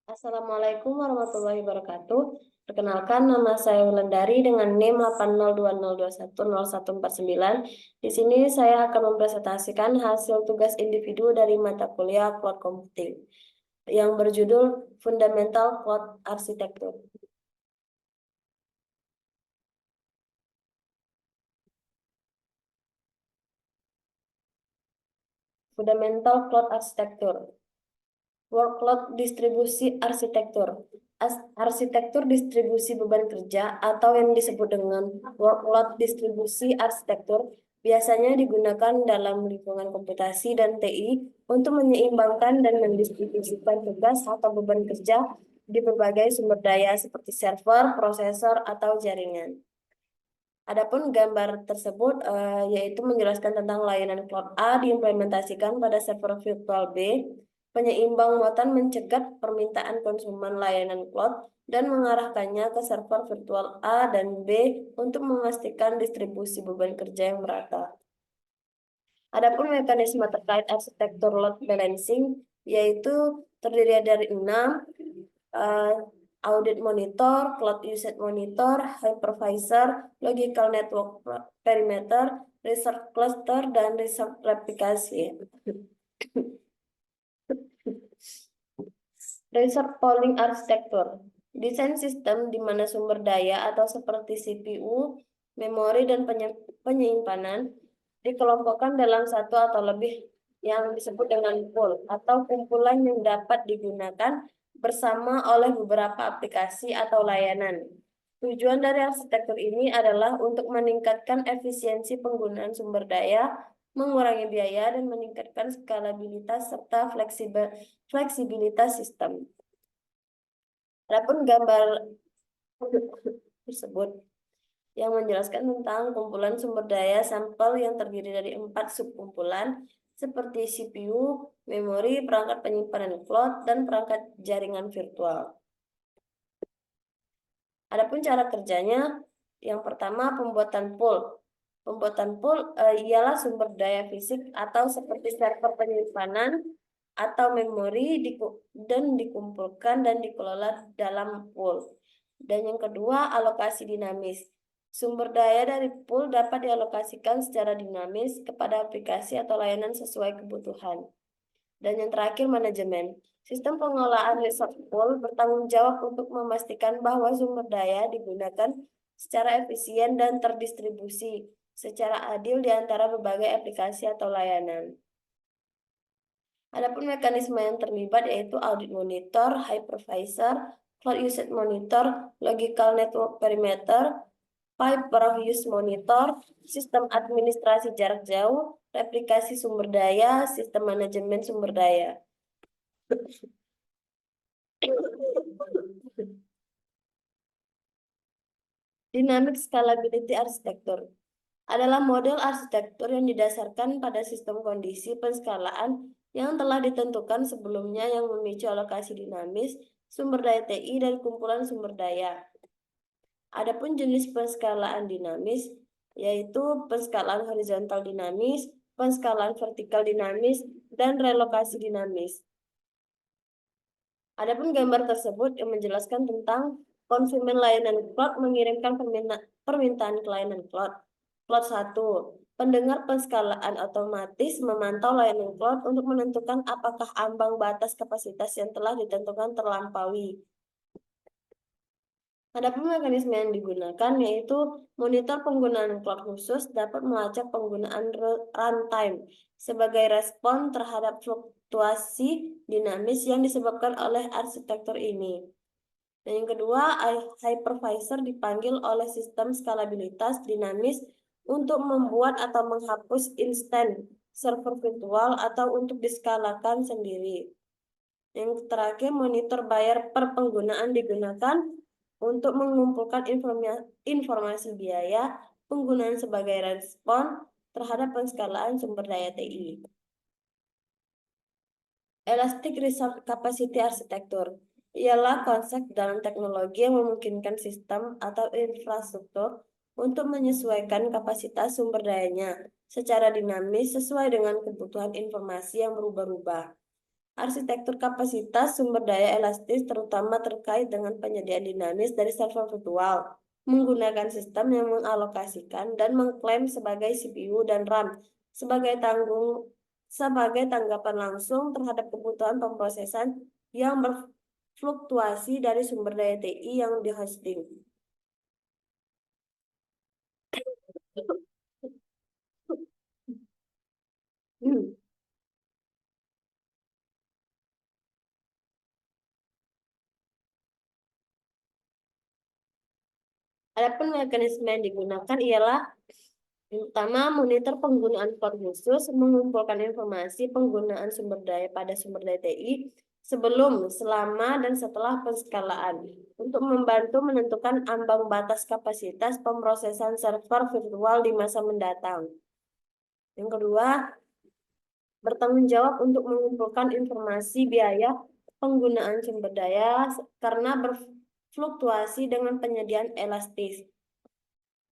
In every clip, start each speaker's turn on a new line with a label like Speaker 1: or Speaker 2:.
Speaker 1: Assalamualaikum warahmatullahi wabarakatuh. Perkenalkan, nama saya Wulandari dengan NIM 80202100149. Di sini saya akan mempresentasikan hasil tugas individu dari mata kuliah Cloud Computing yang berjudul Fundamental Cloud Architecture. Fundamental Cloud Architecture. Workload distribusi arsitektur. Arsitektur distribusi beban kerja atau yang disebut dengan workload distribusi arsitektur biasanya digunakan dalam lingkungan komputasi dan TI untuk menyeimbangkan dan mendistribusikan tugas atau beban kerja di berbagai sumber daya seperti server, prosesor, atau jaringan. Adapun gambar tersebut yaitu menjelaskan tentang layanan Cloud A diimplementasikan pada server virtual B. Penyeimbang muatan mencegat permintaan konsumen layanan cloud dan mengarahkannya ke server virtual A dan B untuk memastikan distribusi beban kerja yang merata. Adapun mekanisme terkait arsitektur load balancing yaitu terdiri dari 6 audit monitor, cloud usage monitor, hypervisor, logical network perimeter, research cluster, dan research replikasi. Research polling arsitektur. Desain sistem di mana sumber daya atau seperti CPU, memori, dan penyimpanan dikelompokkan dalam satu atau lebih yang disebut dengan pool atau kumpulan yang dapat digunakan bersama oleh beberapa aplikasi atau layanan. Tujuan dari arsitektur ini adalah untuk meningkatkan efisiensi penggunaan sumber daya, mengurangi biaya, dan meningkatkan skalabilitas serta fleksibilitas sistem. Adapun gambar tersebut yang menjelaskan tentang kumpulan sumber daya sampel yang terdiri dari 4 subkumpulan seperti CPU, memori, perangkat penyimpanan cloud, dan perangkat jaringan virtual. Adapun cara kerjanya, yang pertama pembuatan pool. Pembuatan pool ialah sumber daya fisik atau seperti server penyimpanan atau memori dan dikumpulkan dan dikelola dalam pool. Dan yang kedua, alokasi dinamis. Sumber daya dari pool dapat dialokasikan secara dinamis kepada aplikasi atau layanan sesuai kebutuhan. Dan yang terakhir, manajemen. Sistem pengelolaan resource pool bertanggung jawab untuk memastikan bahwa sumber daya digunakan secara efisien dan terdistribusi secara adil di antara berbagai aplikasi atau layanan. Adapun mekanisme yang terlibat yaitu audit monitor, hypervisor, cloud usage monitor, logical network perimeter, pipe per use monitor, sistem administrasi jarak jauh, replikasi sumber daya, sistem manajemen sumber daya. Dynamic Scalability Architecture adalah model arsitektur yang didasarkan pada sistem kondisi penskalaan yang telah ditentukan sebelumnya yang memicu alokasi dinamis, sumber daya TI, dan kumpulan sumber daya. Adapun jenis penskalaan dinamis, yaitu penskalaan horizontal dinamis, penskalaan vertikal dinamis, dan relokasi dinamis. Adapun gambar tersebut yang menjelaskan tentang konsumen layanan cloud mengirimkan permintaan ke layanan cloud. Cloud 1. Pendengar penskalaan otomatis memantau layanan cloud untuk menentukan apakah ambang batas kapasitas yang telah ditentukan terlampaui. Adapun mekanisme yang digunakan yaitu monitor penggunaan cloud khusus dapat melacak penggunaan runtime sebagai respon terhadap fluktuasi dinamis yang disebabkan oleh arsitektur ini. Dan yang kedua, hypervisor dipanggil oleh sistem skalabilitas dinamis untuk membuat atau menghapus instan server virtual atau untuk diskalakan sendiri. Yang terakhir, monitor bayar per penggunaan digunakan untuk mengumpulkan informasi biaya penggunaan sebagai respon terhadap penskalaan sumber daya TI. Elastic Resource Capacity Architecture ialah konsep dalam teknologi yang memungkinkan sistem atau infrastruktur untuk menyesuaikan kapasitas sumber dayanya secara dinamis sesuai dengan kebutuhan informasi yang berubah-ubah. Arsitektur kapasitas sumber daya elastis terutama terkait dengan penyediaan dinamis dari server virtual menggunakan sistem yang mengalokasikan dan mengklaim sebagai CPU dan RAM sebagai tanggapan langsung terhadap kebutuhan pemrosesan yang berfluktuasi dari sumber daya TI yang dihosting. Adapun mekanisme yang digunakan ialah yang pertama, monitor penggunaan cloud khusus, mengumpulkan informasi penggunaan sumber daya pada sumber daya TI sebelum, selama, dan setelah penskalaan untuk membantu menentukan ambang batas kapasitas pemrosesan server virtual di masa mendatang. Yang kedua, bertanggung jawab untuk mengumpulkan informasi biaya penggunaan sumber daya karena berfluktuasi dengan penyediaan elastis.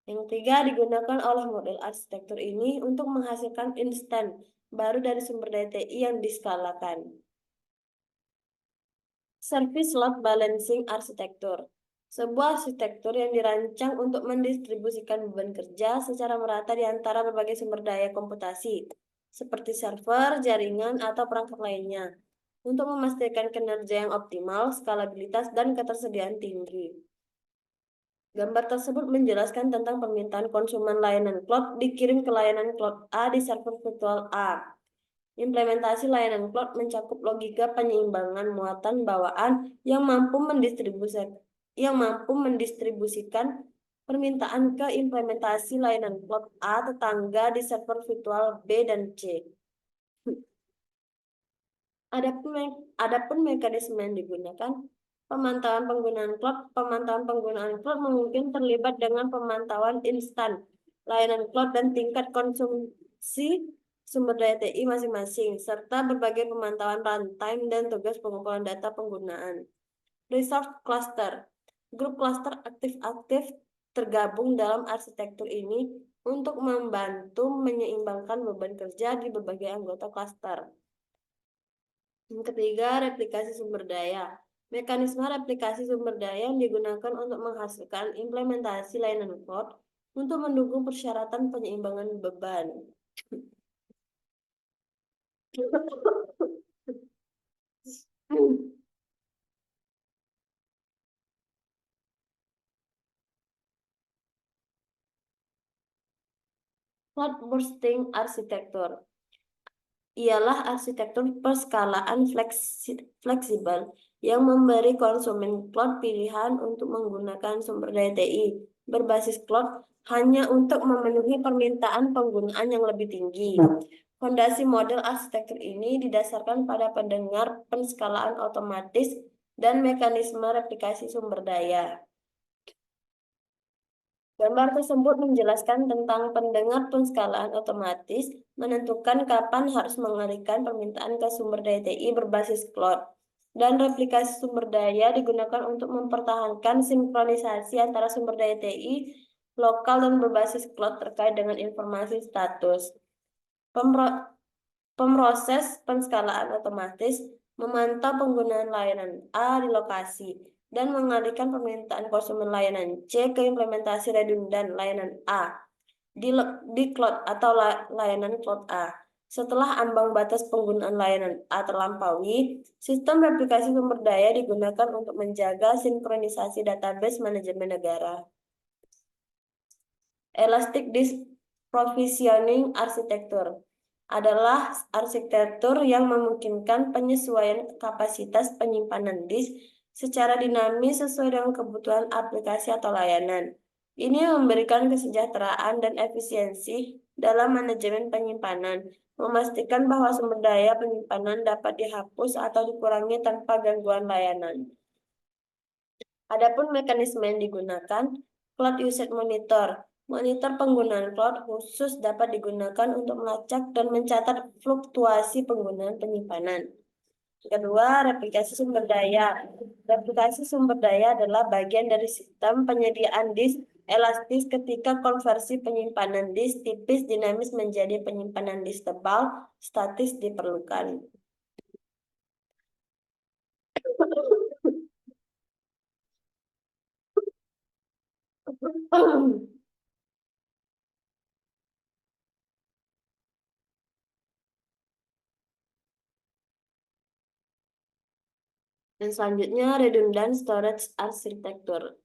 Speaker 1: Yang ketiga, digunakan oleh model arsitektur ini untuk menghasilkan instan baru dari sumber daya TI yang diskalakan. Service load balancing arsitektur. Sebuah arsitektur yang dirancang untuk mendistribusikan beban kerja secara merata di antara berbagai sumber daya komputasi, seperti server, jaringan, atau perangkat lainnya, untuk memastikan kinerja yang optimal, skalabilitas, dan ketersediaan tinggi. Gambar tersebut menjelaskan tentang permintaan konsumen layanan cloud dikirim ke layanan cloud A di server virtual A. Implementasi layanan cloud mencakup logika penyeimbangan muatan bawaan yang mampu mendistribusikan permintaan ke implementasi layanan cloud A tetangga di server virtual B dan C. Adapun mekanisme yang digunakan, pemantauan penggunaan cloud mungkin terlibat dengan pemantauan instan layanan cloud dan tingkat konsumsi sumber daya TI masing-masing, serta berbagai pemantauan runtime dan tugas pengumpulan data penggunaan. Resource cluster. Grup cluster aktif-aktif tergabung dalam arsitektur ini untuk membantu menyeimbangkan beban kerja di berbagai anggota cluster. Yang ketiga, replikasi sumber daya. Mekanisme replikasi sumber daya yang digunakan untuk menghasilkan implementasi layanan cloud untuk mendukung persyaratan penyeimbangan beban. Cloud bursting arsitektur ialah arsitektur perskalaan fleksibel yang memberi konsumen cloud pilihan untuk menggunakan sumber daya TI berbasis cloud hanya untuk memenuhi permintaan penggunaan yang lebih tinggi. Fondasi model arsitektur ini didasarkan pada pendengar penskalaan otomatis dan mekanisme replikasi sumber daya. Gambar tersebut menjelaskan tentang pendengar penskalaan otomatis menentukan kapan harus mengalihkan permintaan ke sumber daya TI berbasis cloud. Dan replikasi sumber daya digunakan untuk mempertahankan sinkronisasi antara sumber daya TI lokal dan berbasis cloud terkait dengan informasi status. Pemroses penskalaan otomatis memantau penggunaan layanan A di lokasi dan mengalihkan permintaan konsumen layanan C ke implementasi redundan layanan A di cloud atau layanan cloud A. Setelah ambang batas penggunaan layanan A terlampaui, sistem replikasi sumber daya digunakan untuk menjaga sinkronisasi database manajemen negara. Elastic Disk Provisioning Architecture adalah arsitektur yang memungkinkan penyesuaian kapasitas penyimpanan disk secara dinamis sesuai dengan kebutuhan aplikasi atau layanan. Ini memberikan kesejahteraan dan efisiensi dalam manajemen penyimpanan, memastikan bahwa sumber daya penyimpanan dapat dihapus atau dikurangi tanpa gangguan layanan. Adapun mekanisme yang digunakan, Cloud Usage Monitor. Monitor penggunaan cloud khusus dapat digunakan untuk melacak dan mencatat fluktuasi penggunaan penyimpanan. Kedua, replikasi sumber daya. Replikasi sumber daya adalah bagian dari sistem penyediaan disk elastis ketika konversi penyimpanan disk tipis dinamis menjadi penyimpanan disk tebal statis diperlukan. Dan selanjutnya, redundant storage architecture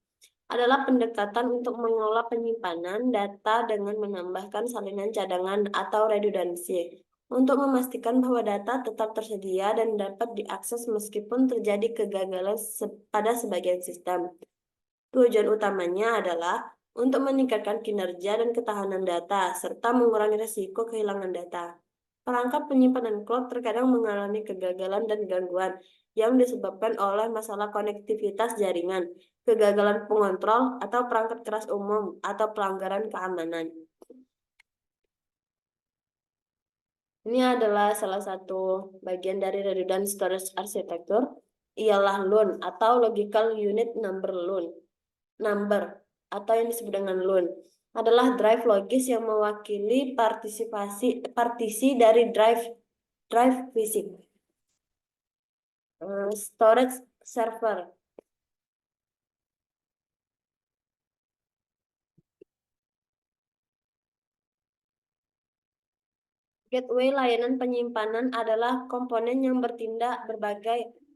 Speaker 1: adalah pendekatan untuk mengelola penyimpanan data dengan menambahkan salinan cadangan atau redundansi untuk memastikan bahwa data tetap tersedia dan dapat diakses meskipun terjadi kegagalan pada sebagian sistem. Tujuan utamanya adalah untuk meningkatkan kinerja dan ketahanan data, serta mengurangi risiko kehilangan data. Perangkat penyimpanan cloud terkadang mengalami kegagalan dan gangguan yang disebabkan oleh masalah konektivitas jaringan, kegagalan pengontrol, atau perangkat keras umum, atau pelanggaran keamanan. Ini adalah salah satu bagian dari redundant storage architecture, ialah LUN atau Logical Unit Number LUN. Number atau yang disebut dengan LUN adalah drive logis yang mewakili partisi dari drive fisik. Storage server. Gateway layanan penyimpanan adalah komponen yang bertindak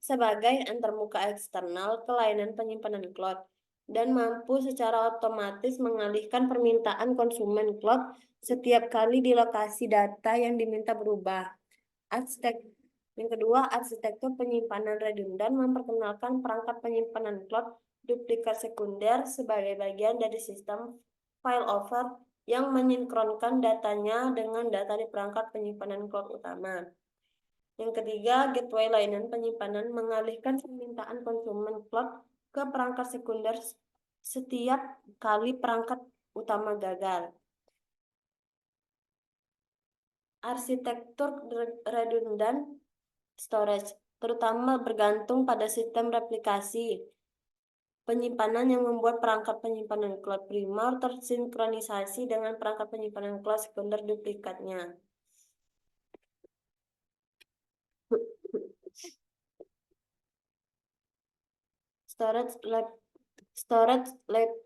Speaker 1: sebagai antarmuka eksternal ke layanan penyimpanan cloud dan mampu secara otomatis mengalihkan permintaan konsumen cloud setiap kali di lokasi data yang diminta berubah. Yang kedua, arsitektur penyimpanan redundan memperkenalkan perangkat penyimpanan cloud duplikat sekunder sebagai bagian dari sistem failover yang mensinkronkan datanya dengan data di perangkat penyimpanan cloud utama. Yang ketiga, gateway layanan penyimpanan mengalihkan permintaan konsumen cloud ke perangkat sekunder setiap kali perangkat utama gagal. Arsitektur redundan storage terutama bergantung pada sistem replikasi penyimpanan yang membuat perangkat penyimpanan cloud primer tersinkronisasi dengan perangkat penyimpanan cloud sekunder duplikatnya.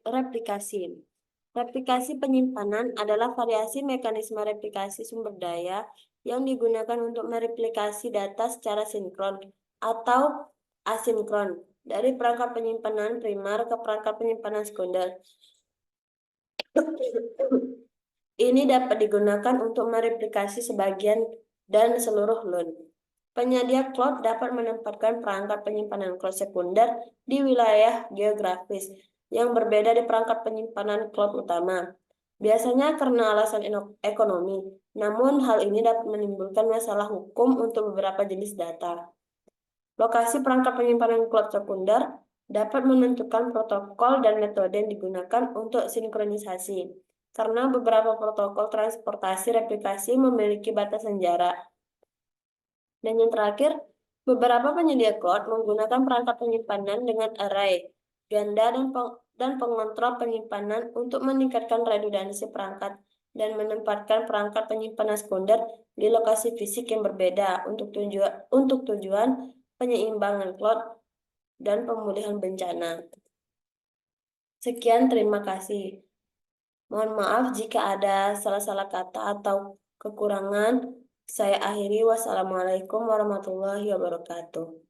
Speaker 1: Replikasi. Replikasi penyimpanan adalah variasi mekanisme replikasi sumber daya yang digunakan untuk mereplikasi data secara sinkron atau asinkron dari perangkat penyimpanan primer ke perangkat penyimpanan sekunder. Ini dapat digunakan untuk mereplikasi sebagian dan seluruh LUN. Penyedia cloud dapat menempatkan perangkat penyimpanan cloud sekunder di wilayah geografis yang berbeda di perangkat penyimpanan cloud utama. Biasanya karena alasan ekonomi, namun hal ini dapat menimbulkan masalah hukum untuk beberapa jenis data. Lokasi perangkat penyimpanan cloud sekunder dapat menentukan protokol dan metode yang digunakan untuk sinkronisasi, karena beberapa protokol transportasi replikasi memiliki batasan jarak. Dan yang terakhir, beberapa penyedia cloud menggunakan perangkat penyimpanan dengan array, ganda, dan pengontrol penyimpanan untuk meningkatkan redundansi perangkat dan menempatkan perangkat penyimpanan sekunder di lokasi fisik yang berbeda untuk tujuan penyeimbangan cloud dan pemulihan bencana. Sekian, terima kasih. Mohon maaf jika ada salah-salah kata atau kekurangan. Saya akhiri. Wassalamualaikum warahmatullahi wabarakatuh.